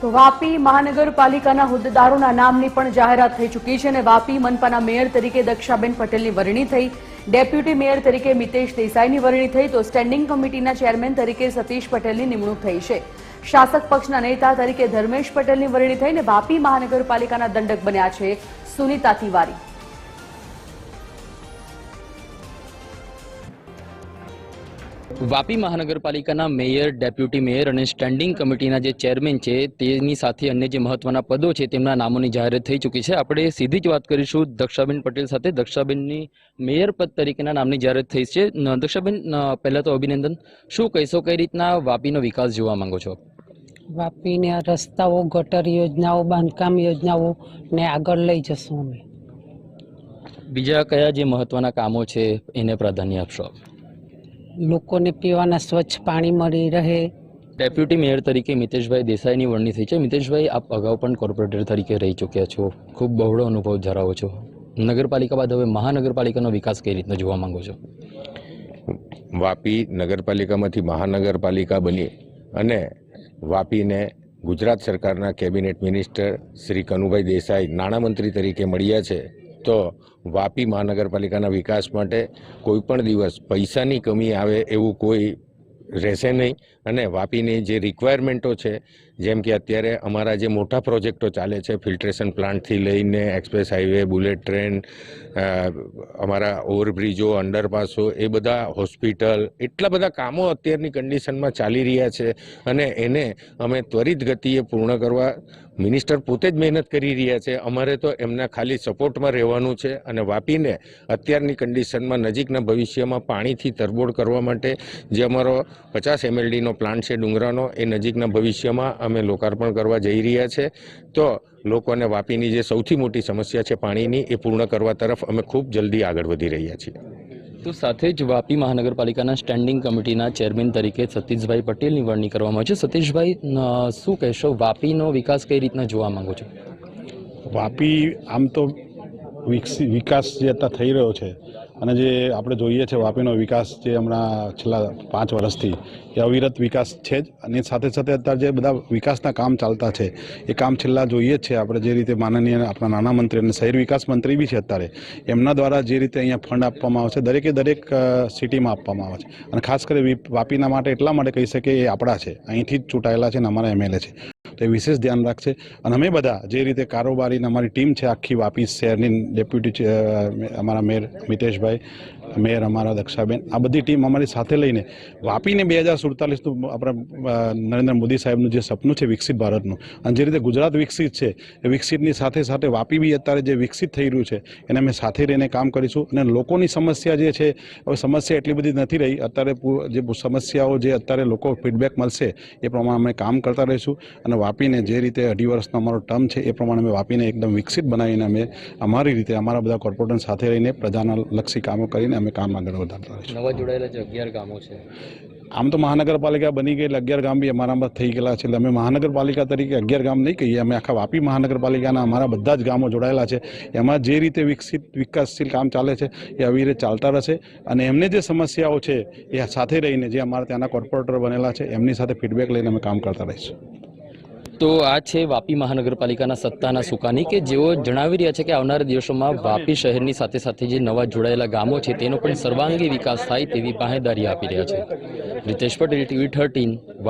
તો વાપી મહાનગરપાલિકાના હોદ્દેદારોના નામની પણ જાહેરાત થઈ ચૂકી છે અને વાપી મનપાના મેયર તરીકે દક્ષાબેન પટેલની વરણી થઈ, ડેપ્યુટી મેયર તરીકે મિતેશ દેસાઈની વરણી થઈ, તો સ્ટેન્ડિંગ કમિટીના ચેરમેન તરીકે સતીશ પટેલની નિમણૂક થઈ છે. શાસક પક્ષના નેતા તરીકે ધર્મેશ પટેલની વરણી થઈને વાપી મહાનગરપાલિકાના દંડક બન્યા છે સુનીતા તિવારી. વાપી મહાનગરપાલિકાના મેયર, ડેપ્યુટી મેયર અને સ્ટેન્ડિંગ કમિટીના જે ચેરમેન છે તેની સાથે અન્ય જે મહત્વના પદો છે તેમના નામોની જાહેરાત થઈ ચૂકી છે. આપણે સીધી જ વાત કરીશું દક્ષાબેન પટેલ સાથે. દક્ષાબેનની મેયર પદ તરીકેના નામની જાહેરાત થઈ છે. દક્ષાબેન, પહેલા તો અભિનંદન. શું કહીશો, કઈ રીતના વાપીનો વિકાસ જોવા માંગો છો? વાપીને રસ્તાઓ, ગટર યોજનાઓ, બાંધકામ યોજનાઓ ને આગળ લઈ જશું અમે. બીજા કયા જે મહત્વના કામો છે એને પ્રાધાન્ય આપશો? લોકોને પીવાના સ્વચ્છ પાણી મળી રહે. ડેપ્યુટી મેયર તરીકે મિતેશભાઈ દેસાઈની વરણી થઈ છે. મિતેશભાઈ, આપ અગાઉ પણ કોર્પોરેટર તરીકે રહી ચૂક્યા છો, ખૂબ બહોળો અનુભવ ધરાવો છો. નગરપાલિકા બાદ હવે મહાનગરપાલિકાનો વિકાસ કઈ રીતના જોવા માંગો છો? વાપી નગરપાલિકામાંથી મહાનગરપાલિકા બની અને વાપીને ગુજરાત સરકારના કેબિનેટ મિનિસ્ટર શ્રી કનુભાઈ દેસાઈ નાણામંત્રી તરીકે મળ્યા છે. તો વાપી મહાનગરપાલિકાના વિકાસ માટે કોઈ પણ દિવસ પૈસાની કમી આવે એવું કોઈ રહેશે નહીં. અને વાપીની જે રિક્વાયરમેન્ટો છે, જેમ કે અત્યારે અમારા જે મોટા પ્રોજેક્ટો ચાલે છે, ફિલ્ટ્રેશન પ્લાન્ટથી લઈને એક્સપ્રેસ હાઈવે, બુલેટ ટ્રેન, અમારા ઓવરબ્રિજો, અંડરપાસો, એ બધા હોસ્પિટલ, એટલા બધા કામો અત્યારની કન્ડિશનમાં ચાલી રહ્યા છે અને એને અમે ત્વરિત ગતિએ પૂર્ણ કરવા મિનિસ્ટર પોતે જ મહેનત કરી રહ્યા છે. અમારે તો એમના ખાલી સપોર્ટમાં રહેવાનું છે. અને વાપીને અત્યારની કન્ડિશનમાં નજીકના ભવિષ્યમાં પાણીથી તરબોળ કરવા માટે જે અમારો 50 MLDનો પ્લાન્ટ છે ડુંગરાનો, એ નજીકના ભવિષ્યમાં અમે લોકાર્પણ કરવા જઈ રહ્યા છે. તો લોકોને વાપીની જે સૌથી મોટી સમસ્યા છે પાણીની, એ પૂર્ણ કરવા તરફ અમે ખૂબ જલ્દી આગળ વધી રહ્યા છીએ. તો સાથે જ વાપી મહાનગરપાલિકાના સ્ટેન્ડિંગ કમિટીના ચેરમેન તરીકે સતીશભાઈ પટેલની વરણી કરવામાં આવી છે. સતીશભાઈ, શું કહેશો, વાપીનો વિકાસ કઈ રીતના જોવા માંગો છો? વાપી આમ તો વિકાસ જે અત્યારે થઈ રહ્યો છે અને જે આપણે જોઈએ છે વાપીનો વિકાસ જે હમણાં છેલ્લા 5 વર્ષથી એ અવિરત વિકાસ છે જ. અને સાથે સાથે અત્યારે જે બધા વિકાસના કામ ચાલતા છે એ કામ છેલ્લા જોઈએ જ છે આપણે. જે રીતે માનનીય આપણા નાના મંત્રી અને શહેર વિકાસ મંત્રી બી છે અત્યારે, એમના દ્વારા જે રીતે અહીંયા ફંડ આપવામાં આવે છે દરેકે દરેક સિટીમાં આપવામાં આવે છે. અને ખાસ કરી વાપીના માટે એટલા માટે કહી શકીએ એ આપણા છે, અહીંથી જ ચૂંટાયેલા છે અને અમારા MLA છે, તો એ વિશેષ ધ્યાન રાખશે. અને અમે બધા જે રીતે કારોબારીને અમારી ટીમ છે આખી વાપી શહેરની, ડેપ્યુટી અમારા મેયર મિતેશભાઈ, મેયર અમારા દક્ષાબેન, આ બધી ટીમ અમારી સાથે લઈને વાપીને 2047નું આપણા નરેન્દ્ર મોદી સાહેબનું જે સપનું છે વિકસિત ભારતનું, અને જે રીતે ગુજરાત વિકસિત છે એ વિકસિતની સાથે સાથે વાપી બી અત્યારે જે વિકસિત થઈ રહ્યું છે એને અમે સાથે રહીને કામ કરીશું. અને લોકોની સમસ્યા જે છે, હવે સમસ્યા એટલી બધી નથી રહી અત્યારે. જે સમસ્યાઓ જે અત્યારે લોકો ફીડબેક મળશે એ પ્રમાણે અમે કામ કરતા રહીશું. અને વાપીને જે રીતે 2.5 વર્ષનો અમારો ટર્મ છે એ પ્રમાણે અમે વાપીને એકદમ વિકસિત બનાવીને અમે અમારી રીતે અમારા બધા કોર્પોરેટર સાથે રહીને પ્રજાના લક્ષી કામો કરીને અમે કામ આગળ વધારતા રહીશું. નવા જોડાયેલા જે 11 ગામો છે, આમ તો મહાનગરપાલિકા બની ગઈ એટલે 11 ગામ બી અમારામાં થઈ ગયેલા છે. એટલે અમે મહાનગરપાલિકા તરીકે 11 ગામ નહીં કહીએ, અમે આખા વાપી મહાનગરપાલિકાના અમારા બધા જ ગામો જોડાયેલા છે. એમાં જે રીતે વિકાસશીલ કામ ચાલે છે એ આવી રીતે ચાલતા રહેશે. અને એમને જે સમસ્યાઓ છે એ સાથે રહીને જે અમારા ત્યાંના કોર્પોરેટર બનેલા છે એમની સાથે ફીડબેક લઈને અમે કામ કરતા રહીશું. તો આ છે વાપી મહાનગરપાલિકાના સત્તાના સુકાની કે જેઓ જણાવી રહ્યા છે કે આવનારા દિવસોમાં વાપી શહેરની સાથે સાથે જે નવા જોડાયેલા ગામો છે તેનો પણ સર્વાંગી વિકાસ થાય તેવી બાહેંધરી આપી રહ્યા છે. રિતેશ પટેલ, TV 13, વાપી.